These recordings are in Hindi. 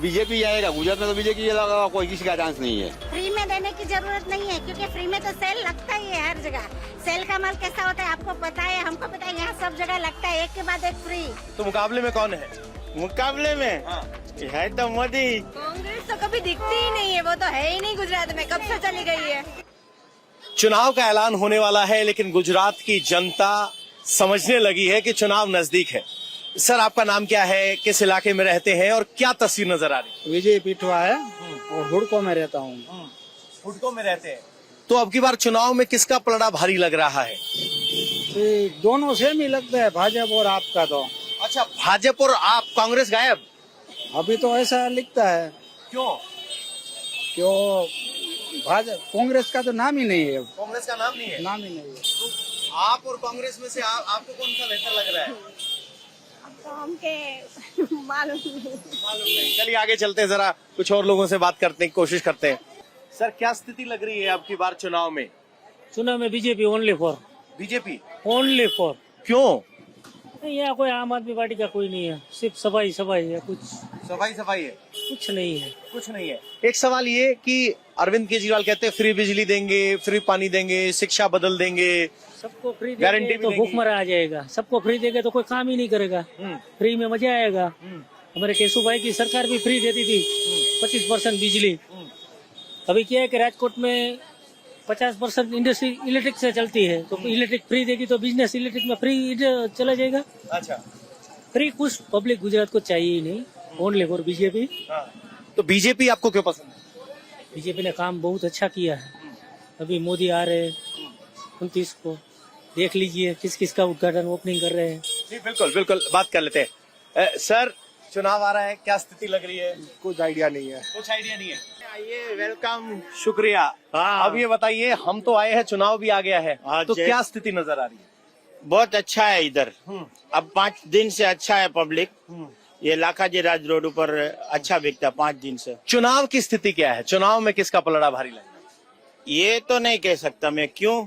बीजेपी आएगा। गुजरात में तो बीजेपी लगा, कोई किसी का चांस नहीं है। फ्री में देने की जरूरत नहीं है, क्योंकि फ्री में तो सेल लगता ही है हर जगह। सेल का माल कैसा होता है आपको पता है, हमको पता है, यहाँ सब जगह लगता है, एक के बाद एक फ्री। तो मुकाबले में कौन है? मुकाबले में है तो मोदी। कांग्रेस तो कभी दिखती ही नहीं है, वो तो है ही नहीं गुजरात में, कब से चली गई है। चुनाव का ऐलान होने वाला है, लेकिन गुजरात की जनता समझने लगी है कि चुनाव नजदीक है। सर, आपका नाम क्या है, किस इलाके में रहते हैं और क्या तस्वीर नजर आ रही है? विजय पिठवा है और हुडको में रहता हूँ। हुडको में रहते हैं। तो अब की बार चुनाव में किसका पलड़ा भारी लग रहा है? दोनों सेम ही लगता है, भाजपा और आपका तो। अच्छा, भाजपा और आप, कांग्रेस गायब? अभी तो ऐसा लिखता है। क्यों? क्यों? भाजपा कांग्रेस का तो नाम ही नहीं है। कांग्रेस का नाम नहीं है? नाम ही नहीं है। तो आप और कांग्रेस में से आपको कौन सा बेहतर लग रहा है? तो हमके मालूम नहीं। चलिए आगे चलते हैं, जरा कुछ और लोगों से बात करने की कोशिश करते हैं। सर, क्या स्थिति लग रही है आपकी बार चुनाव में? चुनाव में BJP only for, BJP only for. क्यों? यहाँ कोई आम आदमी पार्टी का कोई नहीं है, सिर्फ सफाई सफाई है, कुछ सफाई है, कुछ नहीं है। कुछ नहीं है। एक सवाल ये कि अरविंद केजरीवाल कहते हैं फ्री बिजली देंगे, फ्री पानी देंगे, शिक्षा बदल देंगे, सबको फ्री गारंटी देंगे भी तो देंगे। भूखमरा आ जाएगा। सबको फ्री देंगे तो कोई काम ही नहीं करेगा। फ्री में मजा आएगा। हमारे केशु भाई की सरकार भी फ्री देती थी 25% बिजली। अभी क्या है कि राजकोट में 50% इंडस्ट्री इलेक्ट्रिक से चलती है, तो इलेक्ट्रिक फ्री देगी तो बिजनेस इलेक्ट्रिक में फ्री चला जाएगा। अच्छा, फ्री कुछ पब्लिक गुजरात को चाहिए ही नहीं, ओनली फॉर बीजेपी। तो बीजेपी आपको क्यों पसंद है? बीजेपी ने काम बहुत अच्छा किया है। अभी मोदी आ रहे हैं 29 को, देख लीजिए किस किस का उद्घाटन ओपनिंग कर रहे हैं। जी बिल्कुल बिल्कुल, बात कर लेते हैं। सर, चुनाव आ रहा है, क्या स्थिति लग रही है? कुछ आइडिया नहीं है। कुछ आइडिया नहीं है। आइए, वेलकम, शुक्रिया। हाँ। अब ये बताइए, हम तो आए हैं, चुनाव भी आ गया है, हाँ, तो क्या स्थिति नजर आ रही है? बहुत अच्छा है इधर। अब 5 दिन से अच्छा है पब्लिक। ये लाखाजी राज रोड ऊपर अच्छा बिकता है 5 दिन से। चुनाव की स्थिति क्या है? चुनाव में किसका पलड़ा भारी लग रहा है? ये तो नहीं कह सकता मैं, क्यों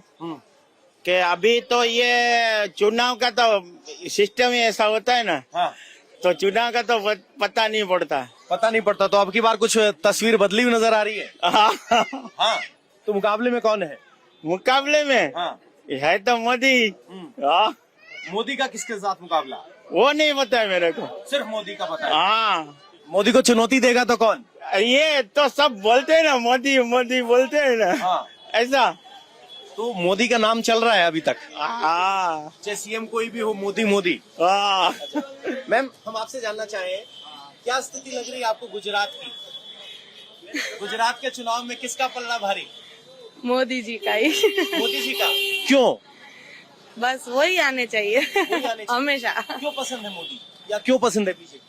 कि अभी तो ये चुनाव का तो सिस्टम ही ऐसा होता है ना। हाँ। तो चुनाव का तो पता नहीं पड़ता। पता नहीं पड़ता। तो अब की बार कुछ तस्वीर बदली हुई नजर आ रही है? हाँ। तो मुकाबले में कौन है? मुकाबले में है तो मोदी। मोदी का किसके साथ मुकाबला? वो नहीं पता है मेरे को, सिर्फ मोदी का पता है। हाँ। मोदी को चुनौती देगा तो कौन? ये तो सब बोलते हैं ना, मोदी मोदी बोलते हैं ना। हाँ। ऐसा तो मोदी का नाम चल रहा है अभी तक। हाँ। चाहे सीएम कोई भी हो, मोदी मोदी। मैम, हम आपसे जानना चाहें, क्या स्थिति लग रही है आपको गुजरात की? गुजरात के चुनाव में किसका पलड़ा भारी? मोदी जी का ही। मोदी जी का। क्यों? बस वही आने चाहिए, वही आने चाहिए। हमेशा। क्यों पसंद है मोदी, या क्यों पसंद है बीजेपी?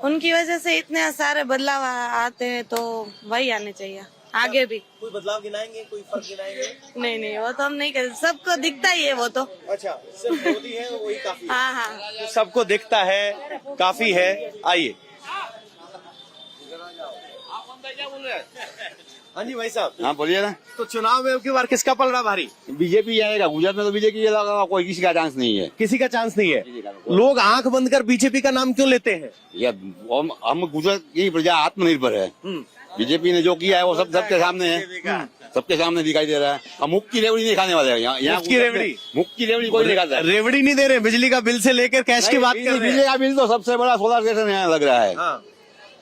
उनकी वजह से इतने सारे बदलाव आते हैं, तो वही आने चाहिए आगे भी। कोई बदलाव गिनाएंगे, कोई फर्क गिनाएंगे? नहीं, वो तो हम नहीं कर, सबको दिखता ही है वो तो। अच्छा, सिर्फ मोदी है, वही काफी है। हाँ। तो सबको दिखता है, काफी है। आइए। हाँ जी भाई साहब। हाँ बोलिए ना। तो चुनाव में अब की बार किसका पलड़ा भारी? बीजेपी आएगा। गुजरात में तो बीजेपी लगा, कोई किसी का चांस नहीं है। किसी का चांस नहीं है। लोग आंख बंद कर बीजेपी का नाम क्यों लेते हैं? ये हम गुजरात की प्रजा आत्मनिर्भर है। बीजेपी ने जो किया है वो सब सबके सामने है, सबके सामने दिखाई दे रहा है। हम मुफ्त की रेवड़ी नहीं खाने वाले हैं यहाँ। मुफ्त की रेवड़ी? मुफ्त की रेवड़ी कोई नहीं खाता है। रेवड़ी नहीं दे रहे, बिजली का बिल से लेकर कैश की बात कर रहे हैं। बिजली का बिल तो सबसे बड़ा सोलर स्टेशन यहाँ लग रहा है। हाँ।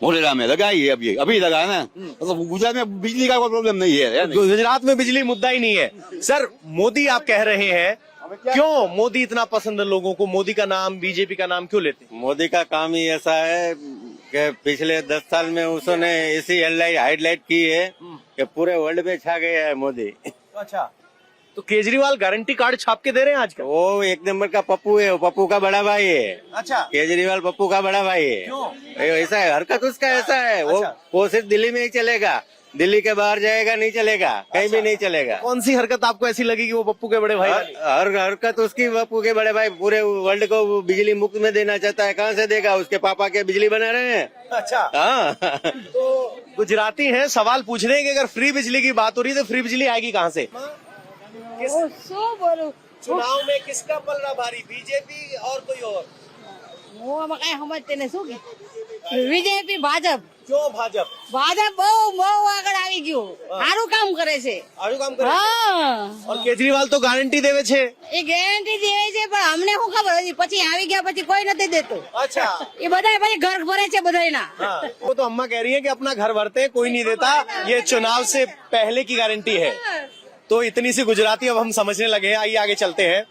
मोरेला में लगा ही है, अभी लगा है ना। तो गुजरात में बिजली का कोई प्रॉब्लम नहीं है। गुजरात में बिजली मुद्दा ही नहीं है। सर, मोदी आप कह रहे हैं, क्यों मोदी इतना पसंद है लोगों को? मोदी का नाम, बीजेपी का नाम क्यों लेते हैं? मोदी का काम ही ऐसा है कि पिछले 10 साल में उसने ऐसी हाईलाइट की है कि पूरे वर्ल्ड में छा गया है मोदी। अच्छा, तो केजरीवाल गारंटी कार्ड छाप के दे रहे हैं आजकल? वो 1 नंबर का पप्पू है, वो पप्पू का बड़ा भाई है। अच्छा, केजरीवाल पप्पू का बड़ा भाई है। क्यों? ऐसा है, हरकत उसका ऐसा है। अच्छा। वो सिर्फ दिल्ली में ही चलेगा, दिल्ली के बाहर जाएगा नहीं चलेगा, कहीं भी नहीं चलेगा। कौन सी हरकत आपको ऐसी लगी कि वो पप्पू के बड़े भाई वाली? हर हरकत उसकी, पप्पू के बड़े भाई पूरे वर्ल्ड को बिजली मुफ्त में देना चाहता है। कहाँ से देगा? उसके पापा के बिजली बना रहे हैं। अच्छा। हाँ। तो गुजराती हैं, सवाल पूछ रहे हैं कि अगर फ्री बिजली की बात हो रही है तो फ्री बिजली आएगी कहाँ से? चुनाव में किसका पलड़ा भारी, बीजेपी और कोई और? वो हम कहीं समझते नहीं, બીજેપી ભાજપ क्यों भाजप? ભાજપ બહુ બહુ આગળ આવી ગયું સારું કામ કરે છે આનું કામ કરે છે? હા और केजरीवाल तो गारंटी देवे छे। એ ગેરંટી દેવે છે પણ અમને શું ખબર હજી પછી આવી ગયા પછી કોઈ નથી દેતું अच्छा એ બધા પછી ઘર ભરે છે બધાયના हाँ, वो तो अम्मा कह रही है कि अपना घर भरते कोई नहीं देता, ये चुनाव से पहले की गारंटी है। तो इतनी सी गुजराती अब हम समझने लगे हैं। आइए आगे चलते हैं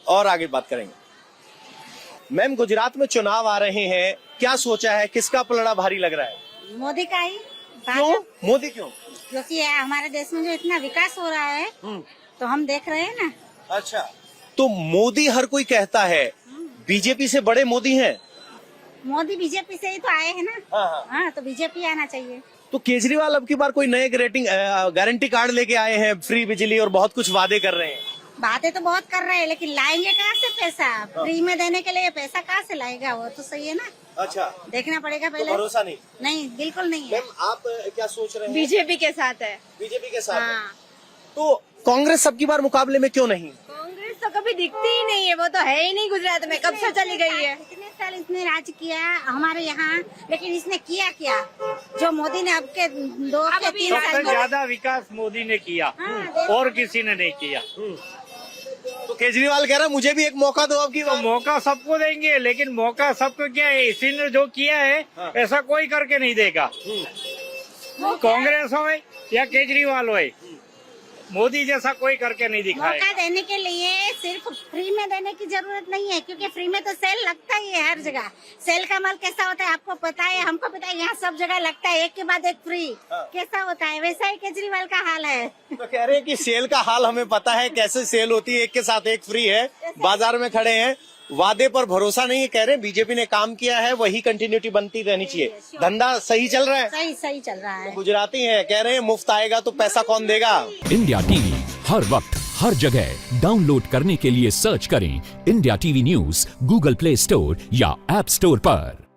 और आगे बात करेंगे। मैम, गुजरात में चुनाव आ रहे हैं, क्या सोचा है, किसका पलड़ा भारी लग रहा है? मोदी का ही क्यों मोदी क्यों? क्योंकि हमारे देश में जो इतना विकास हो रहा है तो हम देख रहे हैं ना। अच्छा, तो मोदी हर कोई कहता है, बीजेपी से बड़े मोदी हैं। मोदी बीजेपी से ही तो आए हैं ना। हाँ। हाँ तो बीजेपी आना चाहिए। तो केजरीवाल अब की बार कोई नए गारंटी कार्ड लेके आए हैं, फ्री बिजली और बहुत कुछ वादे कर रहे हैं। बातें तो बहुत कर रहे हैं लेकिन लाएंगे कहाँ से पैसा? फ्री में देने के लिए पैसा कहाँ से लाएगा? वो तो सही है ना, अच्छा, देखना पड़ेगा तो पहले। भरोसा नहीं। नहीं, बिल्कुल नहीं है। मैम, आप क्या सोच रहे हैं? बीजेपी के साथ है बीजेपी के साथ है। हाँ, तो कांग्रेस अब की बार मुकाबले में क्यों नहीं? कांग्रेस तो कभी दिखती ही नहीं है वो तो है ही नहीं गुजरात में कब से चली गई है इतने साल इसने राज किया हमारे यहाँ, लेकिन इसने किया क्या जो मोदी ने अब के 2 के 3 साल सबसे ज्यादा विकास मोदी ने किया हाँ, और किसी ने नहीं किया। तो केजरीवाल कह रहा है मुझे भी एक मौका दो अब की तो बार। मौका सबको देंगे लेकिन मौका सबको क्या है, इसी ने जो किया है ऐसा कोई करके नहीं देगा। कांग्रेस हो या केजरीवाल हो, मोदी जैसा कोई करके नहीं दिखाएगा। मौका देने के लिए सिर्फ फ्री में देने की जरूरत नहीं है, क्योंकि फ्री में तो सेल लगता ही है हर जगह। सेल का माल कैसा होता है आपको पता है, हमको पता है, यहाँ सब जगह लगता है एक के बाद एक फ्री। कैसा होता है वैसा ही केजरीवाल का हाल है। तो कह रहे हैं कि सेल का हाल हमें पता है, कैसे सेल होती है, एक के साथ एक फ्री है। बाजार में खड़े हैं, वादे पर भरोसा नहीं है। कह रहे हैं बीजेपी ने काम किया है, वही कंटिन्यूटी बनती रहनी चाहिए। धंधा सही चल रहा है, सही सही चल रहा है। गुजराती हैं, कह रहे हैं मुफ्त आएगा तो पैसा कौन देगा। इंडिया टीवी हर वक्त हर जगह डाउनलोड करने के लिए सर्च करें India TV news Google play store या ऐप स्टोर पर।